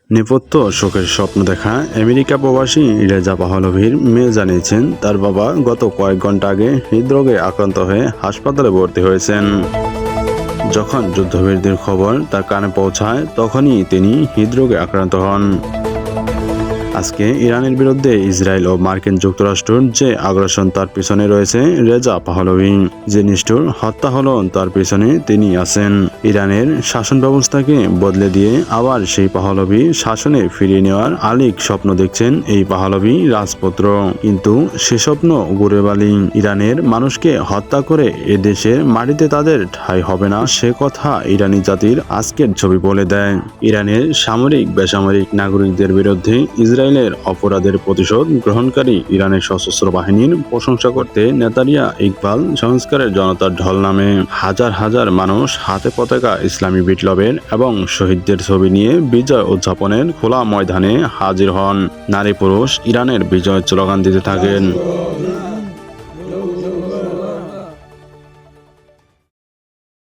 নেপথ্য শোকের স্বপ্ন দেখা আমেরিকা প্রবাসী রেজা পাহলভীর মেয়ে জানিয়েছেন তার বাবা গত কয়েক ঘন্টা আগে হৃদরোগে আক্রান্ত হয়ে হাসপাতালে ভর্তি হয়েছেন। যখন যুদ্ধবিরতির খবর তার কানে পৌঁছায় তখনই তিনি হৃদরোগে আক্রান্ত হন। আজকে ইরানের বিরুদ্ধে ইসরায়েল ও মার্কিন যুক্তরাষ্ট্রের যে আগ্রাসন তার পিছনে রয়েছে রেজা পাহলভী। যে নিষ্ঠুর হত্যা হলো তার পিছনে তিনি আছেন। ইরানের শাসন ব্যবস্থাকে বদলে দিয়ে আবার সেই পাহলভী শাসনে ফিরিয়ে নেওয়ার আলিক স্বপ্ন দেখছেন এই পাহলভী রাজপুত্র। কিন্তু সে স্বপ্ন ঘুরে বালি। ইরানের মানুষকে হত্যা করে এ দেশের মাটিতে তাদের ঠাঁই হবে না, সে কথা ইরানি জাতির আজকের ছবি বলে দেয়। ইরানের সামরিক বেসামরিক নাগরিকদের বিরুদ্ধে ইসরায়েলের অপরাধের প্রতিশোধ গ্রহণকারী ইরানের সশস্ত্র বাহিনীর প্রশংসা করতে নেতানিয়া ইকবাল সংস্কারের জনতার ঢল নামে হাজার হাজার মানুষ হাতে পতাকা ইসলামী বিপ্লবের এবং শহীদদের ছবি নিয়ে বিজয় উদযাপনের খোলা ময়দানে হাজির হন। নারী পুরুষ ইরানের বিজয় স্লোগান দিতে থাকেন।